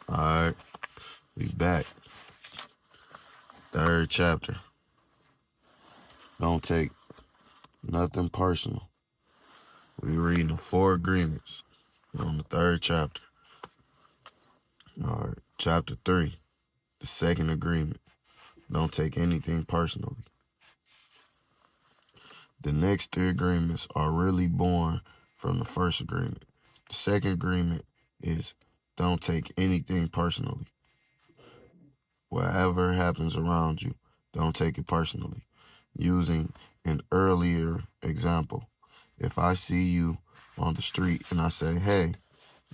Alright, we back. Third chapter. Don't take nothing personal. We reading the 4 agreements. We're on the 3rd chapter. Alright, chapter 3. The 2nd agreement. Don't take anything personally. The next 3 agreements are really born from the 1st agreement. The 2nd agreement is don't take anything personally. Whatever happens around you, don't take it personally. Using an earlier example, if I see you on the street and I say, hey,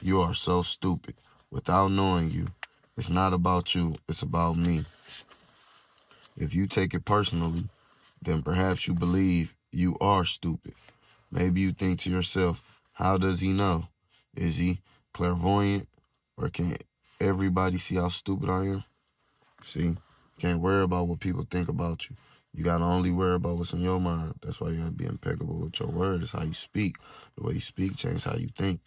you are so stupid, without knowing you, it's not about you, it's about me. If you take it personally, then perhaps you believe you are stupid. Maybe you think to yourself, how does he know? Is he clairvoyant, or can everybody see how stupid I am? See, can't worry about what people think about you. You gotta only worry about what's in your mind. That's why you gotta be impeccable with your word. It's how you speak. The way you speak changes how you think.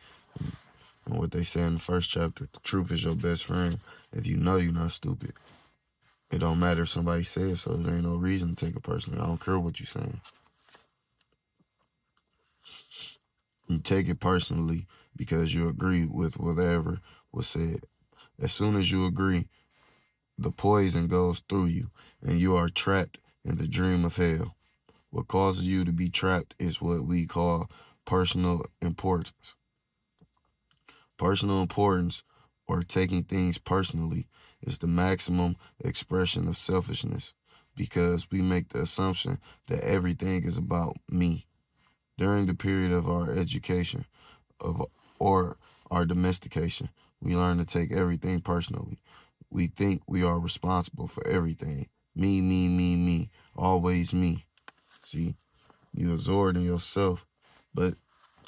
And what they say in the 1st chapter, the truth is your best friend. If you know you're not stupid, it don't matter if somebody says so. There ain't no reason to take it personally. I don't care what you're saying. You take it personally because you agree with whatever was said. As soon as you agree, the poison goes through you, and you are trapped in the dream of hell. What causes you to be trapped is what we call personal importance. Personal importance, or taking things personally, is the maximum expression of selfishness because we make the assumption that everything is about me. During the period of our education or our domestication, we learn to take everything personally. We think we are responsible for everything. Me, me, me, me. Always me. See, you absorb in yourself, but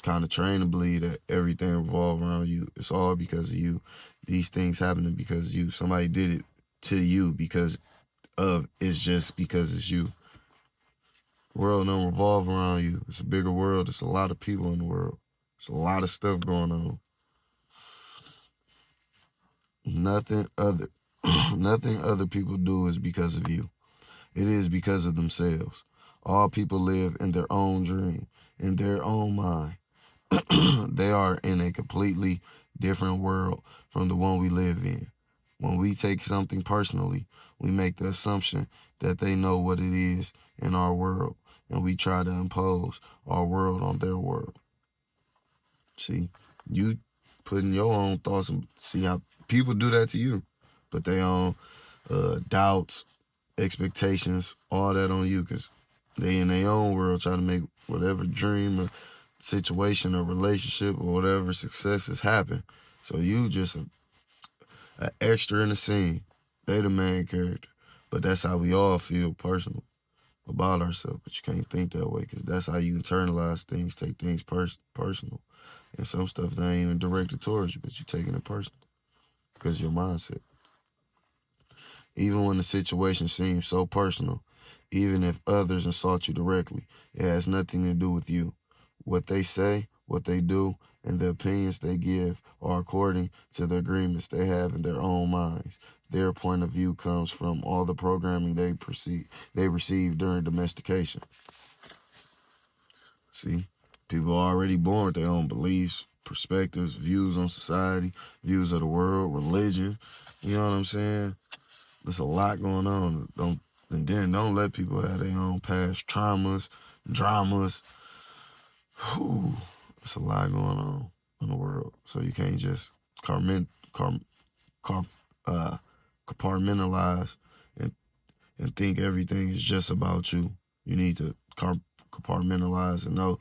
kind of train to believe that everything revolves around you. It's all because of you. These things happening because of you. Somebody did it to you because of it's just because it's you. The world don't revolve around you. It's a bigger world. There's a lot of people in the world. There's a lot of stuff going on. Nothing other people do is because of you. It is because of themselves. All people live in their own dream, in their own mind. They are in a completely different world from the one we live in. When we take something personally, we make the assumption that they know what it is in our world, and we try to impose our world on their world. See, you putting your own thoughts and see how people do that to you. Put their own doubts, expectations, all that on you because they in their own world trying to make whatever dream or situation or relationship or whatever successes happen. So you just an extra in the scene. They the main character. But that's how we all feel personal about ourselves. But you can't think that way because that's how you internalize things, take things personal. And some stuff that ain't even directed towards you, but you're taking it personal because of your mindset. Even when the situation seems so personal, even if others insult you directly, it has nothing to do with you. What they say, what they do, and the opinions they give are according to the agreements they have in their own minds. Their point of view comes from all the programming they received during domestication. See, people are already born with their own beliefs, perspectives, views on society, views of the world, religion. You know what I'm saying? There's a lot going on. Don't let people have their own past traumas, dramas. Whew, there's a lot going on in the world. So you can't just compartmentalize and think everything is just about you. You need to compartmentalize and know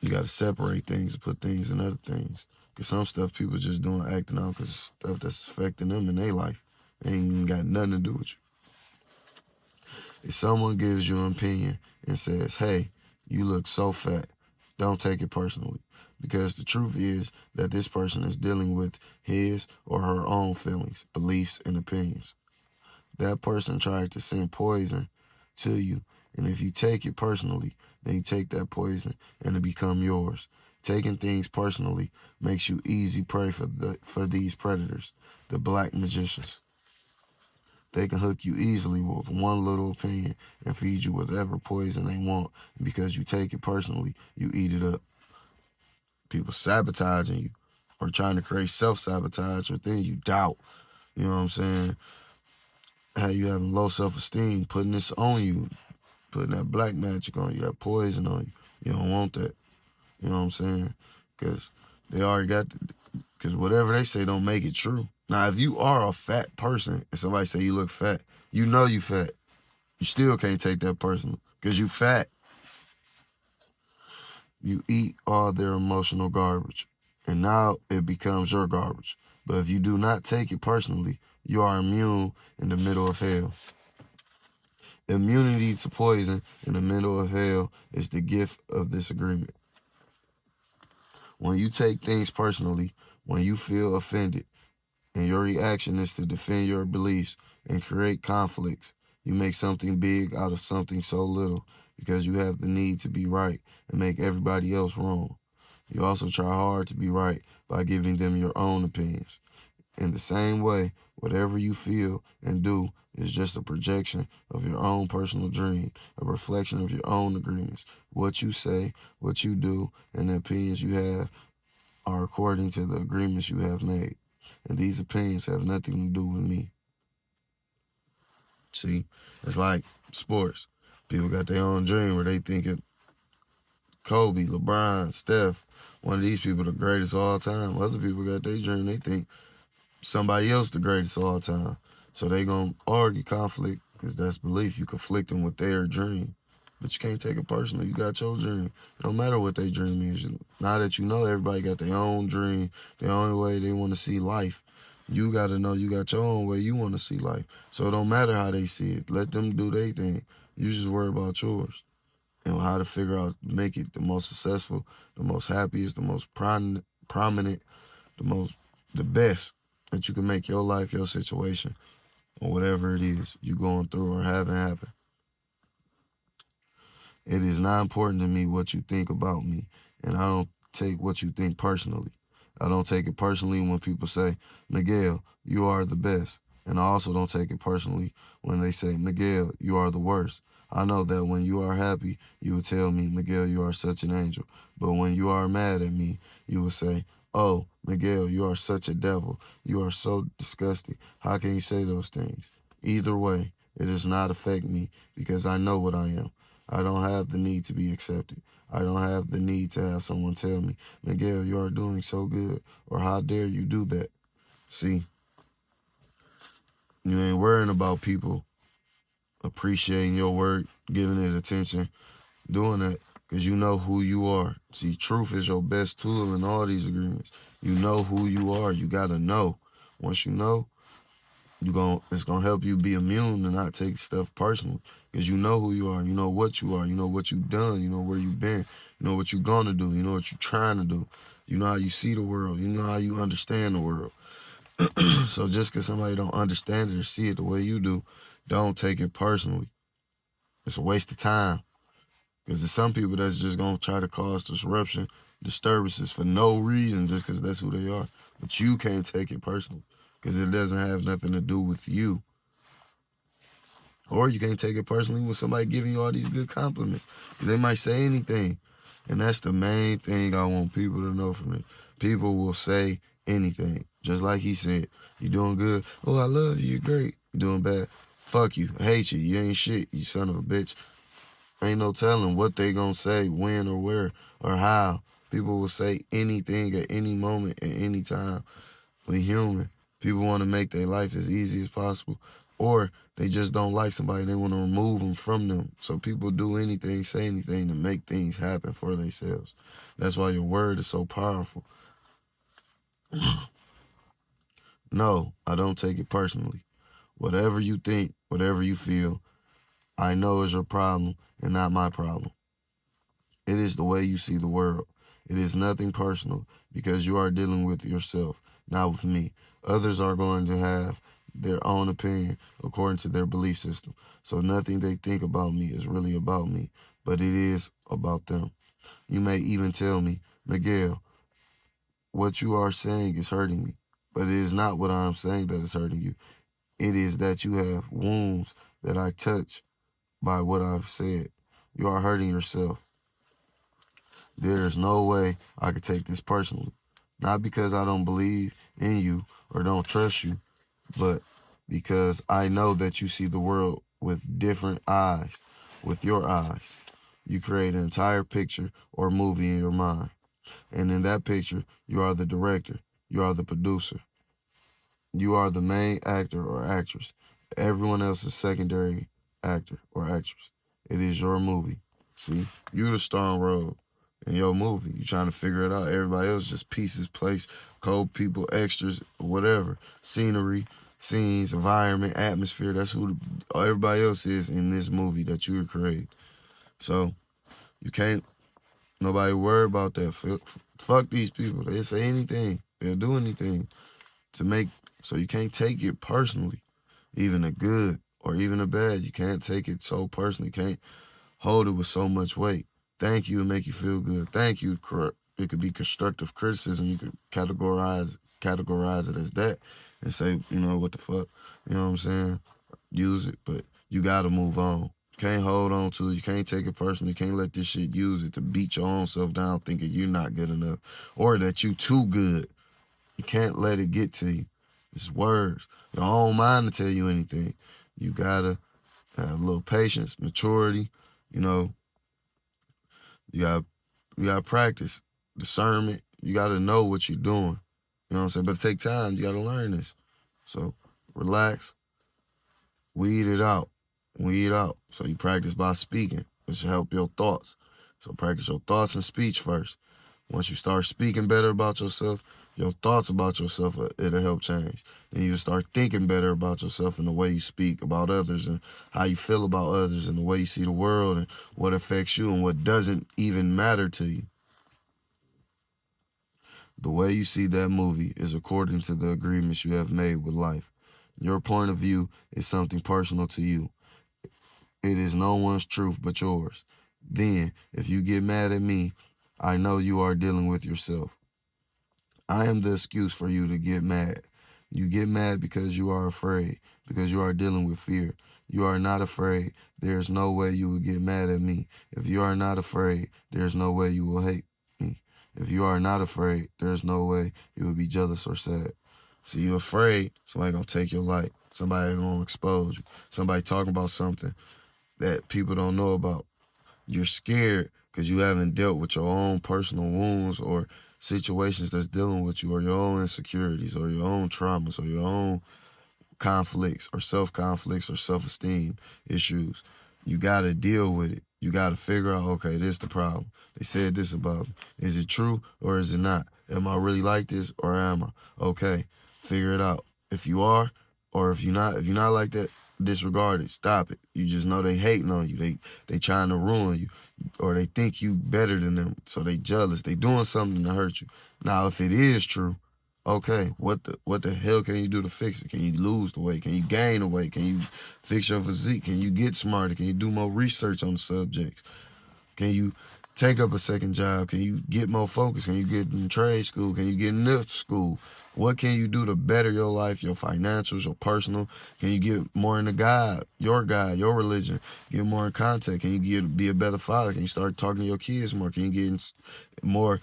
you got to separate things and put things in other things. Because some stuff people just doing acting out because it's stuff that's affecting them in their life. It ain't even got nothing to do with you. If someone gives you an opinion and says, hey, you look so fat, don't take it personally. Because the truth is that this person is dealing with his or her own feelings, beliefs, and opinions. That person tried to send poison to you. And if you take it personally, then you take that poison and it become yours. Taking things personally makes you easy prey for these predators, the black magicians. They can hook you easily with one little opinion and feed you whatever poison they want. And because you take it personally, you eat it up. People sabotaging you or trying to create self-sabotage within you, doubt. You know what I'm saying? How you having low self-esteem, putting this on you, putting that black magic on you, that poison on you. You don't want that. You know what I'm saying? Because they already got, because whatever they say don't make it true. Now, if you are a fat person and somebody say you look fat, you know you fat. You still can't take that personal because you fat. You eat all their emotional garbage, and now it becomes your garbage. But if you do not take it personally, you are immune in the middle of hell. Immunity to poison in the middle of hell is the gift of this agreement. When you take things personally, when you feel offended, and your reaction is to defend your beliefs and create conflicts, you make something big out of something so little because you have the need to be right and make everybody else wrong. You also try hard to be right by giving them your own opinions. In the same way, whatever you feel and do is just a projection of your own personal dream, a reflection of your own agreements. What you say, what you do, and the opinions you have are according to the agreements you have made. And these opinions have nothing to do with me. See, it's like sports. People got their own dream where they think it Kobe, LeBron, Steph, one of these people the greatest of all time. Other people got their dream, they think somebody else the greatest of all time. So they gonna argue, conflict, because that's belief. You conflicting with their dream. But you can't take it personally. You got your dream. It don't matter what their dream is. Now that you know everybody got their own dream, their own way they want to see life. You got to know you got your own way you want to see life. So it don't matter how they see it. Let them do their thing. You just worry about yours. And how to figure out, make it the most successful, the most happiest, the most prominent, the best that you can make your life, your situation, or whatever it is you going through or having happen. It is not important to me what you think about me, and I don't take what you think personally. I don't take it personally when people say, Miguel, you are the best. And I also don't take it personally when they say, Miguel, you are the worst. I know that when you are happy, you will tell me, Miguel, you are such an angel. But when you are mad at me, you will say, oh, Miguel, you are such a devil. You are so disgusting. How can you say those things? Either way, it does not affect me because I know what I am. I don't have the need to be accepted. I don't have the need to have someone tell me, Miguel, you are doing so good, or how dare you do that? See, you ain't worrying about people appreciating your work, giving it attention, doing that, because you know who you are. See, truth is your best tool in all these agreements. You know who you are. You got to know. Once you know, it's gonna help you be immune to not take stuff personally, because you know who you are, you know what you are, you know what you've done, you know where you've been, you know what you're gonna do, you know what you're trying to do, you know how you see the world, you know how you understand the world. So just because somebody don't understand it or see it the way you do, don't take it personally. It's a waste of time, because there's some people that's just gonna try to cause disruption, disturbances for no reason, just because that's who they are. But you can't take it personally, because it doesn't have nothing to do with you. Or you can't take it personally with somebody giving you all these good compliments, because they might say anything. And that's the main thing I want people to know from it. People will say anything. Just like he said, you doing good. Oh, I love you. You're great. You doing bad. Fuck you. I hate you. You ain't shit, you son of a bitch. Ain't no telling what they gonna say, when or where or how. People will say anything at any moment, at any time. We human. People want to make their life as easy as possible. Or they just don't like somebody. They want to remove them from them. So people do anything, say anything to make things happen for themselves. That's why your word is so powerful. No, I don't take it personally. Whatever you think, whatever you feel, I know is your problem and not my problem. It is the way you see the world. It is nothing personal because you are dealing with yourself, not with me. Others are going to have their own opinion according to their belief system. So nothing they think about me is really about me, but it is about them. You may even tell me, Miguel, what you are saying is hurting me, but it is not what I'm saying that is hurting you. It is that you have wounds that I touch by what I've said. You are hurting yourself. There is no way I could take this personally. Not because I don't believe in you or don't trust you, but because I know that you see the world with different eyes, with your eyes. You create an entire picture or movie in your mind. And in that picture, you are the director, you are the producer, you are the main actor or actress. Everyone else is secondary actor or actress. It is your movie. See, you the starring role in your movie. You trying to figure it out. Everybody else just pieces, place, code people, extras, whatever, scenery, scenes, environment, atmosphere. That's who everybody else is in this movie that you created. So you can't. Nobody worry about that. Fuck these people. They say anything. They'll do anything to make. So you can't take it personally, even a good or even a bad. You can't take it so personally. You can't hold it with so much weight. Thank you and make you feel good. Thank you. It could be constructive criticism. You could categorize it as that and say, you know, what the fuck. You know what I'm saying? Use it, but you gotta move on. You can't hold on to it. You can't take it personally. You can't let this shit use it to beat your own self down thinking you're not good enough or that you too good. You can't let it get to you. It's words. Your own mind to tell you anything. You gotta have a little patience, maturity, you know, you gotta practice, discernment. You gotta know what you're doing. You know what I'm saying? But it take time. You gotta learn this. So relax, weed it out. Weed out. So you practice by speaking, which will help your thoughts. So practice your thoughts and speech first. Once you start speaking better about yourself, your thoughts about yourself, it'll help change. Then you start thinking better about yourself and the way you speak about others and how you feel about others and the way you see the world and what affects you and what doesn't even matter to you. The way you see that movie is according to the agreements you have made with life. Your point of view is something personal to you. It is no one's truth but yours. Then, if you get mad at me, I know you are dealing with yourself. I am the excuse for you to get mad. You get mad because you are afraid, because you are dealing with fear. You are not afraid. There's no way you will get mad at me. If you are not afraid, there's no way you will hate me. If you are not afraid, there's no way you will be jealous or sad. So you're afraid somebody gonna take your light. Somebody gonna expose you. Somebody talking about something that people don't know about. You're scared because you haven't dealt with your own personal wounds or situations that's dealing with you or your own insecurities or your own traumas or your own conflicts or self-esteem issues. You got to deal with it. You got to figure out, okay, this is the problem. They said this about me. Is it true or is it not? Am I really like this or am I? Okay, figure it out. If you are or if you're not like that, disregard it. Stop it. You just know they hating on you. They trying to ruin you or they think you better than them. So they jealous. They doing something to hurt you. Now, if it is true, okay, what the hell can you do to fix it? Can you lose the weight? Can you gain the weight? Can you fix your physique? Can you get smarter? Can you do more research on the subjects? Can you take up a second job? Can you get more focus? Can you get in trade school? Can you get in school? What can you do to better your life, your financials, your personal? Can you get more into God, your religion? Get more in contact? Can you be a better father? Can you start talking to your kids more? Can you get more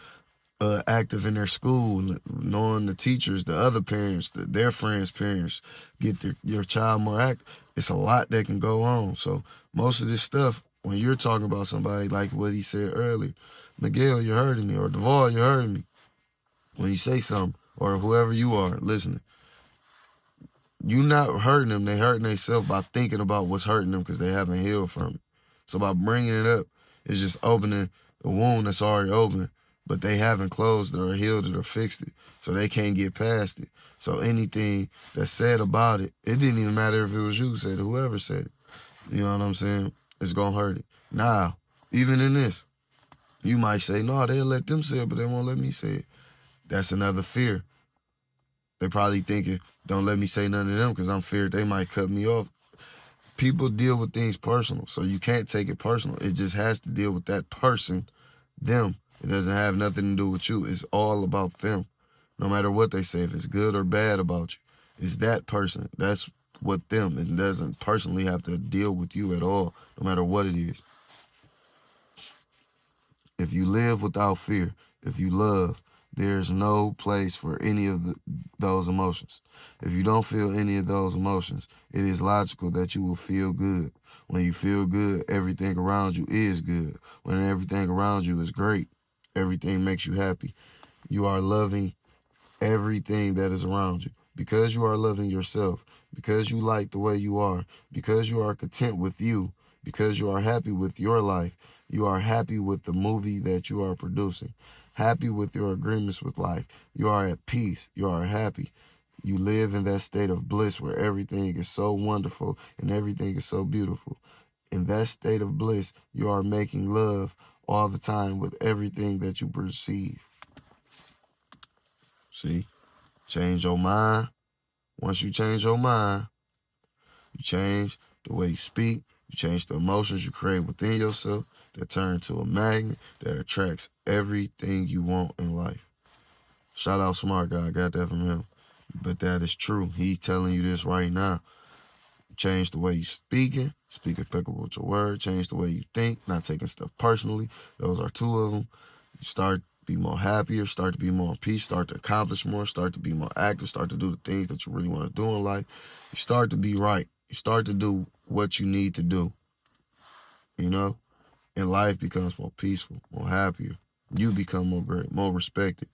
active in their school, knowing the teachers, the other parents, their friends' parents, get your child more active? It's a lot that can go on. So most of this stuff, when you're talking about somebody like what he said earlier, Miguel, you're hurting me, or Duvall, you're hurting me. When you say something, or whoever you are listening, you not hurting them. They hurting themselves by thinking about what's hurting them because they haven't healed from it. So by bringing it up, it's just opening the wound that's already open, but they haven't closed it or healed it or fixed it. So they can't get past it. So anything that's said about it, it didn't even matter if it was you who said it, whoever said it. You know what I'm saying? It's going to hurt it. Now, even in this, you might say, no, they'll let them say it, but they won't let me say it. That's another fear. They probably thinking, don't let me say none of them because I'm feared they might cut me off. People deal with things personal, so you can't take it personal. It just has to deal with that person, them, It doesn't have nothing to do with you. It's all about them. No matter what they say, if it's good or bad about you, it's that person. That's what them. It doesn't personally have to deal with you at all, no matter what it is. If you live without fear, if you love, there's no place for any of those emotions. If you don't feel any of those emotions, it is logical that you will feel good. When you feel good, everything around you is good. When everything around you is great, everything makes you happy. You are loving everything that is around you. Because you are loving yourself, because you like the way you are, because you are content with you, because you are happy with your life, you are happy with the movie that you are producing, happy with your agreements with life. You are at peace. You are happy. You live in that state of bliss where everything is so wonderful and everything is so beautiful. In that state of bliss, you are making love all the time with everything that you perceive. See? Change your mind. Once you change your mind, you change the way you speak, you change the emotions you create within yourself that turn into a magnet that attracts everything you want in life. Shout out Smart Guy, I got that from him. But that is true. He's telling you this right now. Change the way you speaking, speak impeccable with your word, change the way you think, not taking stuff personally. Those are two of them. You start to be more happier, start to be more in peace, start to accomplish more, start to be more active, start to do the things that you really want to do in life. You start to be right. You start to do what you need to do, you know? And life becomes more peaceful, more happier. You become more great, more respected.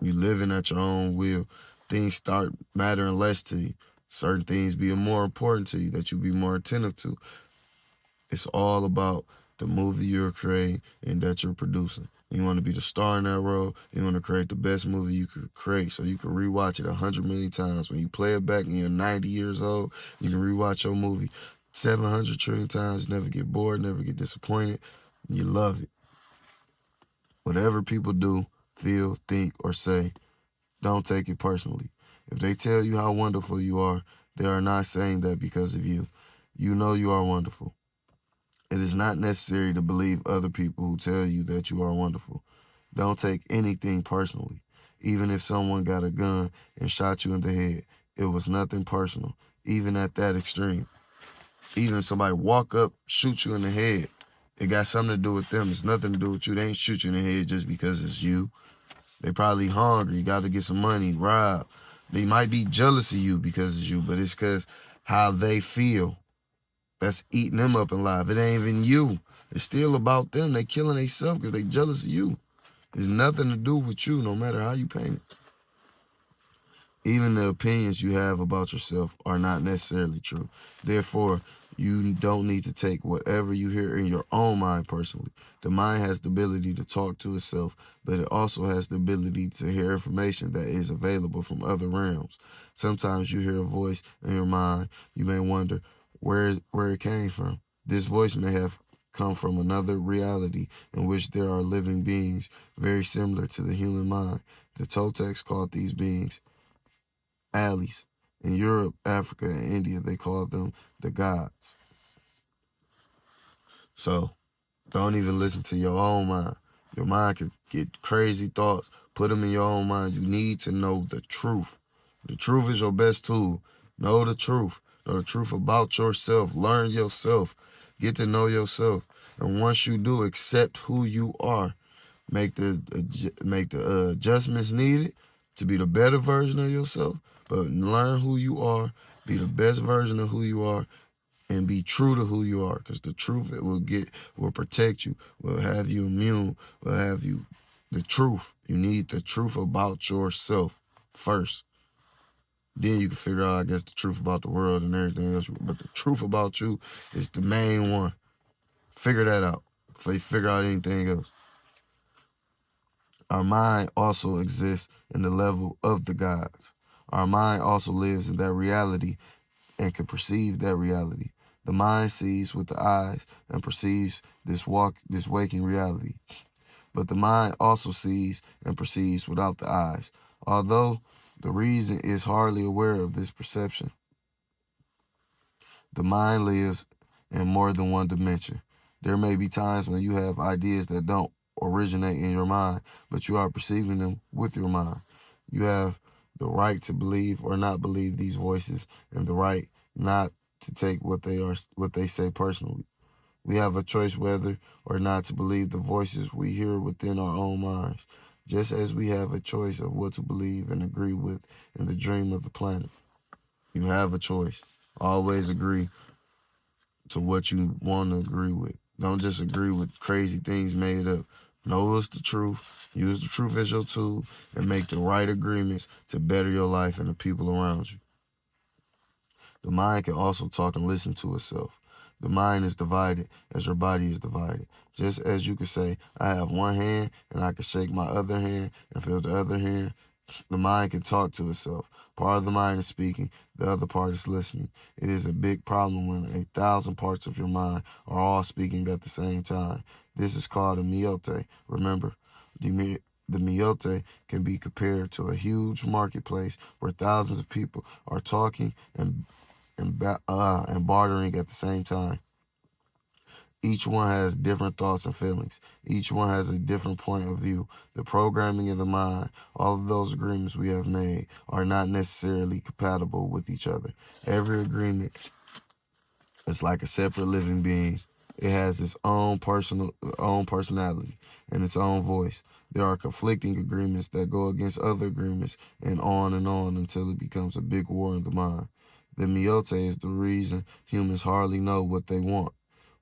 You living at your own will. Things start mattering less to you. Certain things being more important to you that you be more attentive to. It's all about the movie you're creating and that you're producing. You want to be the star in that role. You want to create the best movie you could create so you can rewatch it 100 million times. When you play it back and you're 90 years old, you can rewatch your movie 700 trillion times, never get bored, never get disappointed. You love it. Whatever people do, feel, think, or say, don't take it personally. If they tell you how wonderful you are, they are not saying that because of you. You know you are wonderful. It is not necessary to believe other people who tell you that you are wonderful. Don't take anything personally. Even if someone got a gun and shot you in the head, it was nothing personal, even at that extreme. Even if somebody walk up, shoot you in the head, it got something to do with them. It's nothing to do with you. They ain't shoot you in the head just because it's you. They probably hungry, got to get some money, rob. They might be jealous of you because it's you, but it's because how they feel. That's eating them up alive. It ain't even you. It's still about them. They killing themselves because they jealous of you. It's nothing to do with you, no matter how you paint it. Even the opinions you have about yourself are not necessarily true. Therefore, you don't need to take whatever you hear in your own mind personally. The mind has the ability to talk to itself, but it also has the ability to hear information that is available from other realms. Sometimes you hear a voice in your mind. You may wonder where it came from. This voice may have come from another reality in which there are living beings very similar to the human mind. The Toltecs called these beings alleys. In Europe, Africa, and India, they call them the gods. So don't even listen to your own mind. Your mind can get crazy thoughts. Put them in your own mind. You need to know the truth. The truth is your best tool. Know the truth. Know the truth about yourself. Learn yourself. Get to know yourself. And once you do, accept who you are. Make the adjustments needed to be the better version of yourself. But learn who you are. Be the best version of who you are. And be true to who you are, because the truth will protect you, will have you immune, will have you the truth. You need the truth about yourself first. Then you can figure out, I guess, the truth about the world and everything else. But the truth about you is the main one. Figure that out before you figure out anything else. Our mind also exists in the level of the gods. Our mind also lives in that reality and can perceive that reality. The mind sees with the eyes and perceives this waking reality. But the mind also sees and perceives without the eyes, although the reason is hardly aware of this perception. The mind lives in more than one dimension. There may be times when you have ideas that don't originate in your mind, but you are perceiving them with your mind. You have the right to believe or not believe these voices, and the right not to take what they say personally. We have a choice whether or not to believe the voices we hear within our own minds, just as we have a choice of what to believe and agree with in the dream of the planet. You have a choice. Always agree to what you want to agree with. Don't just agree with crazy things made up. Know what's the truth. Use the truth as your tool and make the right agreements to better your life and the people around you. The mind can also talk and listen to itself. The mind is divided as your body is divided. Just as you could say, I have one hand and I can shake my other hand and feel the other hand. The mind can talk to itself. Part of the mind is speaking, the other part is listening. It is a big problem when 1,000 parts of your mind are all speaking at the same time. This is called a myote. Remember, the myote can be compared to a huge marketplace where thousands of people are talking and bartering at the same time. Each one has different thoughts and feelings. Each one has a different point of view. The programming of the mind, all of those agreements we have made are not necessarily compatible with each other. Every agreement is like a separate living being. It has its own personality and its own voice. There are conflicting agreements that go against other agreements and on until it becomes a big war in the mind. The myote is the reason humans hardly know what they want,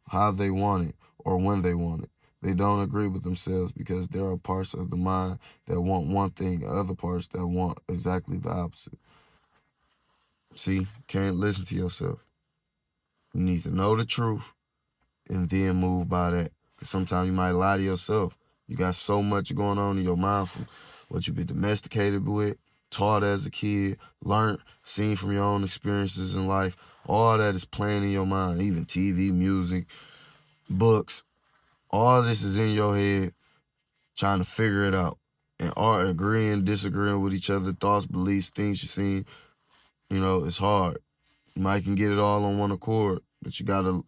how they want it, or when they want it. They don't agree with themselves because there are parts of the mind that want one thing and other parts that want exactly the opposite. See, can't listen to yourself. You need to know the truth and then move by that. Because sometimes you might lie to yourself. You got so much going on in your mind from what you've been domesticated with, taught as a kid, learned, seen from your own experiences in life. All that is playing in your mind, even TV, music, books. All this is in your head, trying to figure it out. And all agreeing, disagreeing with each other, thoughts, beliefs, things you've seen, it's hard. You might can get it all on one accord, but you gotta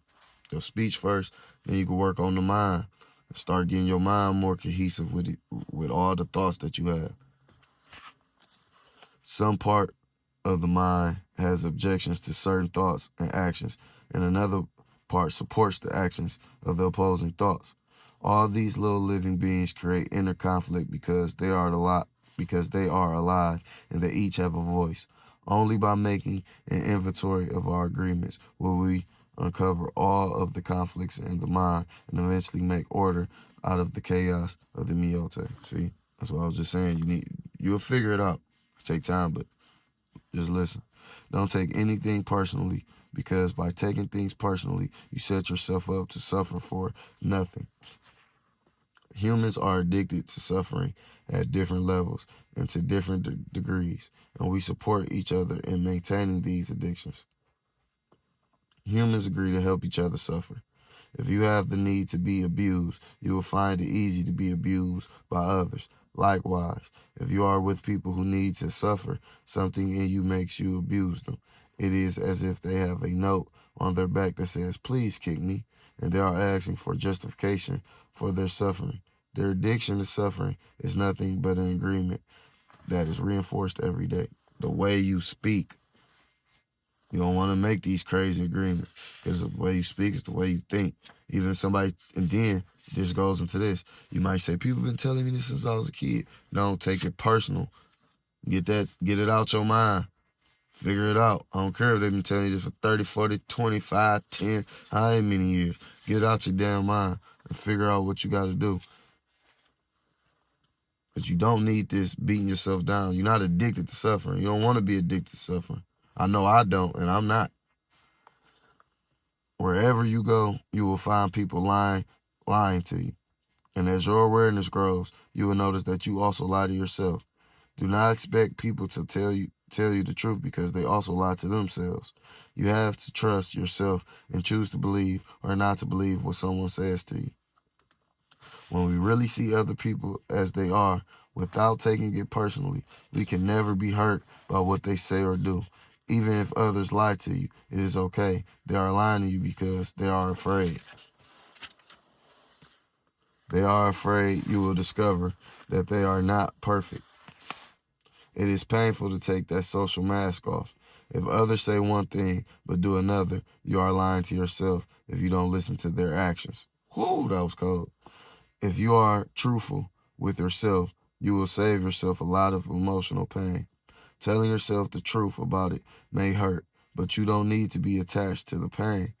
your speech first, then you can work on the mind and start getting your mind more cohesive with it, with all the thoughts that you have. Some part of the mind has objections to certain thoughts and actions, and another part supports the actions of the opposing thoughts. All these little living beings create inner conflict because they are alive and they each have a voice. Only by making an inventory of our agreements will we uncover all of the conflicts in the mind and eventually make order out of the chaos of the myote. See, that's what I was just saying. You'll figure it out. Take time, but just listen. Don't take anything personally, because by taking things personally, you set yourself up to suffer for nothing. Humans are addicted to suffering at different levels and to different degrees, and we support each other in maintaining these addictions. Humans agree to help each other suffer. If you have the need to be abused, you will find it easy to be abused by others. Likewise, if you are with people who need to suffer, something in you makes you abuse them. It is as if they have a note on their back that says, please kick me, and they are asking for justification for their suffering. Their addiction to suffering is nothing but an agreement that is reinforced every day. The way you speak. You don't want to make these crazy agreements because the way you speak is the way you think. Even somebody, and then this goes into this. You might say, people been telling me this since I was a kid. Don't take it personal. Get it out your mind. Figure it out. I don't care if they've been telling you this for 30, 40, 25, 10, how many years. Get it out your damn mind and figure out what you got to do. Because you don't need this beating yourself down. You're not addicted to suffering. You don't want to be addicted to suffering. I know I don't, and I'm not. Wherever you go, you will find people lying to you. And as your awareness grows, you will notice that you also lie to yourself. Do not expect people to tell you the truth because they also lie to themselves. You have to trust yourself and choose to believe or not to believe what someone says to you. When we really see other people as they are, without taking it personally, we can never be hurt by what they say or do. Even if others lie to you, it is okay. They are lying to you because they are afraid. They are afraid you will discover that they are not perfect. It is painful to take that social mask off. If others say one thing but do another, you are lying to yourself if you don't listen to their actions. Whoo, that was cold. If you are truthful with yourself, you will save yourself a lot of emotional pain. Telling yourself the truth about it may hurt, but you don't need to be attached to the pain.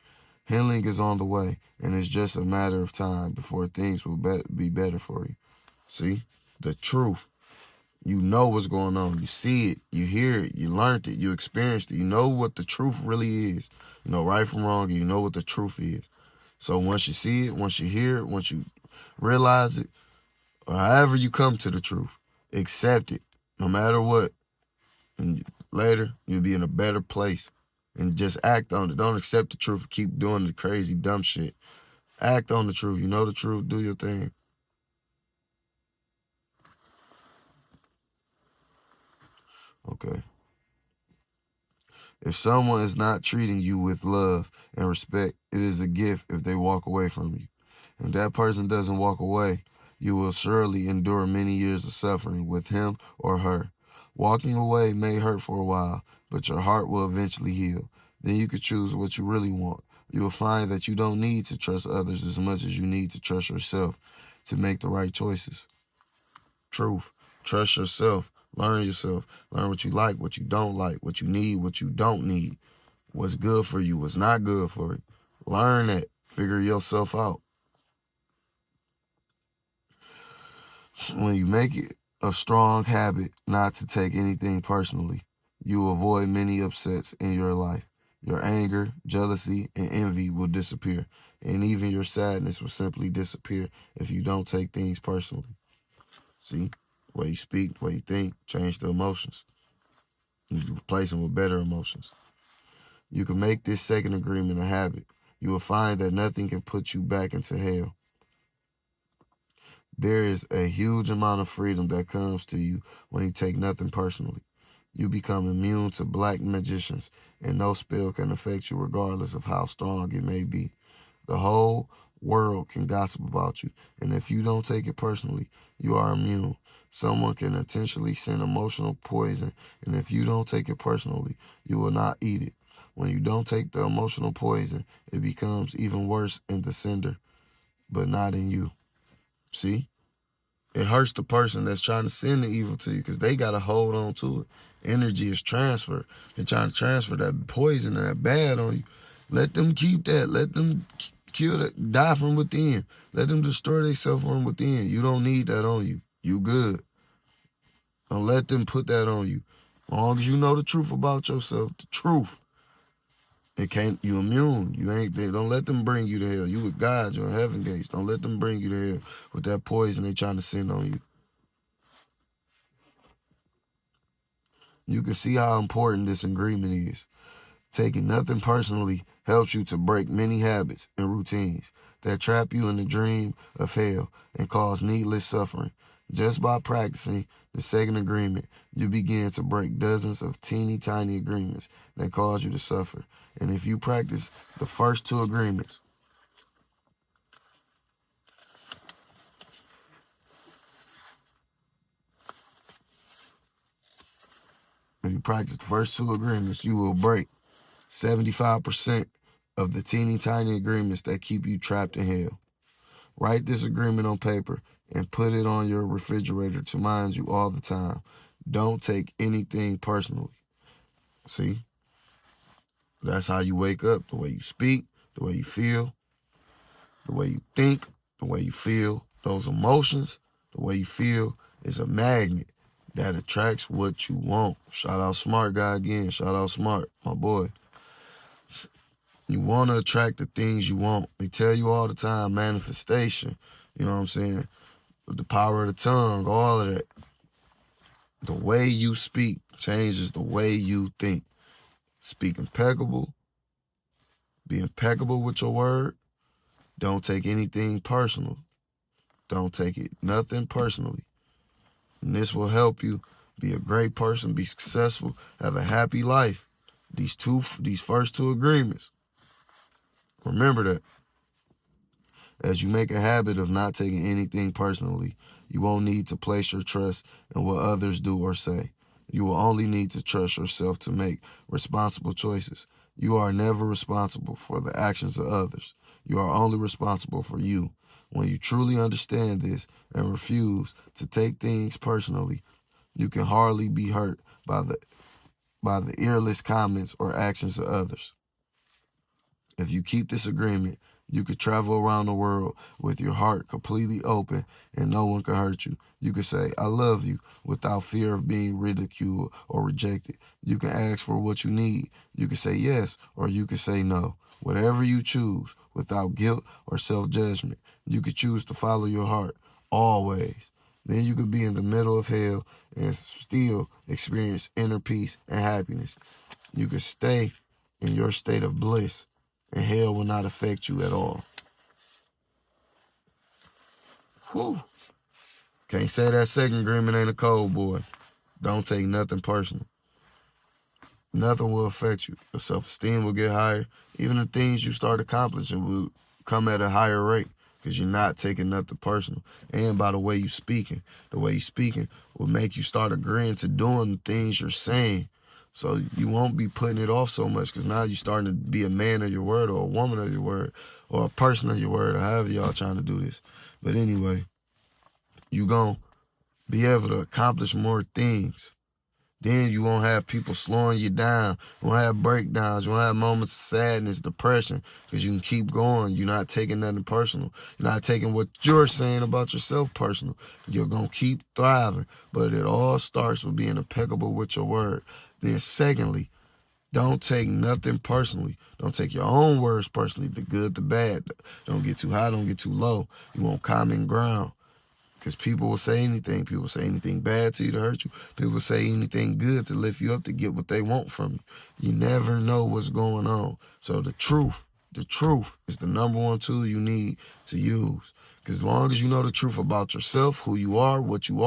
Healing is on the way, and it's just a matter of time before things will be better for you. See? The truth. You know what's going on. You see it. You hear it. You learned it. You experienced it. You know what the truth really is. You know right from wrong, and you know what the truth is. So once you see it, once you hear it, once you realize it, or however you come to the truth, accept it, no matter what. And later, you'll be in a better place. And just act on it. Don't accept the truth and keep doing the crazy, dumb shit. Act on the truth. You know the truth. Do your thing. Okay. If someone is not treating you with love and respect, it is a gift if they walk away from you. If that person doesn't walk away, you will surely endure many years of suffering with him or her. Walking away may hurt for a while, but your heart will eventually heal. Then you can choose what you really want. You will find that you don't need to trust others as much as you need to trust yourself to make the right choices. Truth. Trust yourself. Learn yourself. Learn what you like, what you don't like, what you need, what you don't need, what's good for you, what's not good for you. Learn that. Figure yourself out. When you make it a strong habit not to take anything personally, you will avoid many upsets in your life. Your anger, jealousy, and envy will disappear, and even your sadness will simply disappear if you don't take things personally. See? The way you speak, the way you think, change the emotions. You replace them with better emotions. You can make this second agreement a habit. You will find that nothing can put you back into hell. There is a huge amount of freedom that comes to you when you take nothing personally. You become immune to black magicians, and no spell can affect you regardless of how strong it may be. The whole world can gossip about you, and if you don't take it personally, you are immune. Someone can intentionally send emotional poison, and if you don't take it personally, you will not eat it. When you don't take the emotional poison, it becomes even worse in the sender, but not in you. See? It hurts the person that's trying to send the evil to you because they got to hold on to it. Energy is transfer. They're trying to transfer that poison and that bad on you. Let them keep that. Let them kill that, die from within. Let them destroy themselves from within. You don't need that on you. You good. Don't let them put that on you. As long as you know the truth about yourself, the truth. It can't. You immune. You ain't there. Don't let them bring you to hell. You with God. You're in heaven gates. Don't let them bring you to hell with that poison they trying to send on you. You can see how important this agreement is. Taking nothing personally helps you to break many habits and routines that trap you in the dream of hell and cause needless suffering. Just by practicing the second agreement, you begin to break dozens of teeny tiny agreements that cause you to suffer. And if you practice the first two agreements, you will break 75% of the teeny tiny agreements that keep you trapped in hell. Write this agreement on paper and put it on your refrigerator to mind you all the time. Don't take anything personally. See? That's how you wake up. The way you speak, the way you feel, the way you think, the way you feel. Those emotions, the way you feel is a magnet that attracts what you want. Shout out Smart Guy again. Shout out Smart, my boy. You want to attract the things you want. They tell you all the time, manifestation. You know what I'm saying? The power of the tongue, all of that. The way you speak changes the way you think. Speak impeccable. Be impeccable with your word. Don't take anything personal. Don't take it nothing personally. And this will help you be a great person, be successful, have a happy life. These first two agreements. Remember that. As you make a habit of not taking anything personally, you won't need to place your trust in what others do or say. You will only need to trust yourself to make responsible choices. You are never responsible for the actions of others. You are only responsible for you. When you truly understand this and refuse to take things personally, you can hardly be hurt by the earless comments or actions of others. If you keep this agreement, you could travel around the world with your heart completely open and no one can hurt you. You could say, I love you without fear of being ridiculed or rejected. You can ask for what you need. You can say yes or you can say no. Whatever you choose without guilt or self-judgment, you could choose to follow your heart always. Then you could be in the middle of hell and still experience inner peace and happiness. You could stay in your state of bliss and hell will not affect you at all. Whew. Can't say that second agreement ain't a cold, boy. Don't take nothing personal. Nothing will affect you. Your self-esteem will get higher. Even the things you start accomplishing will come at a higher rate because you're not taking nothing personal. And by the way you speaking will make you start agreeing to doing the things you're saying. So you won't be putting it off so much because now you're starting to be a man of your word or a woman of your word or a person of your word or however y'all trying to do this. But anyway, you gonna be able to accomplish more things. Then you won't have people slowing you down. You won't have breakdowns. You won't have moments of sadness, depression, because you can keep going. You're not taking nothing personal. You're not taking what you're saying about yourself personal. You're going to keep thriving. But it all starts with being impeccable with your word. Then secondly, don't take nothing personally. Don't take your own words personally, the good, the bad. Don't get too high, don't get too low. You want common ground. Because people will say anything. People will say anything bad to you to hurt you. People will say anything good to lift you up to get what they want from you. You never know what's going on. So the truth is the number one tool you need to use. Because as long as you know the truth about yourself, who you are, what you've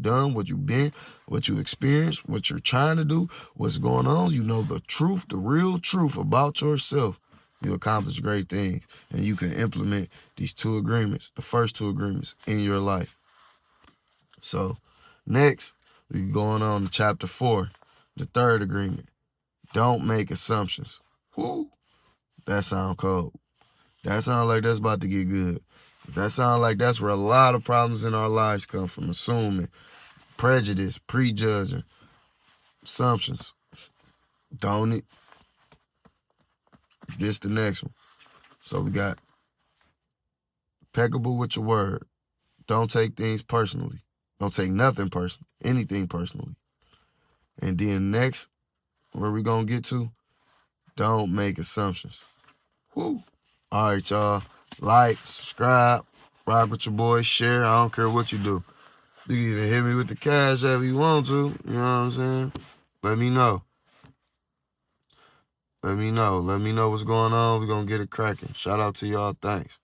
done, what you've been, what you experienced, what you're trying to do, what's going on, you know the truth, the real truth about yourself, you accomplish great things. And you can implement these two agreements, the first two agreements in your life. So next, we're going on to chapter 4, the third agreement. Don't make assumptions. Whoo, that sound cold. That sound like that's about to get good. That sound like that's where a lot of problems in our lives come from. Assuming, prejudice, prejudging, assumptions. Don't it? This the next one. So we got impeccable with your word. Don't take things personally. Don't take nothing personally, anything personally. And then next, where we gonna get to, don't make assumptions. Woo. All right, y'all. Like, subscribe, rock with your boy, share. I don't care what you do. You can even hit me with the cash app if you want to. You know what I'm saying? Let me know. Let me know what's going on. We're gonna get it cracking. Shout out to y'all. Thanks.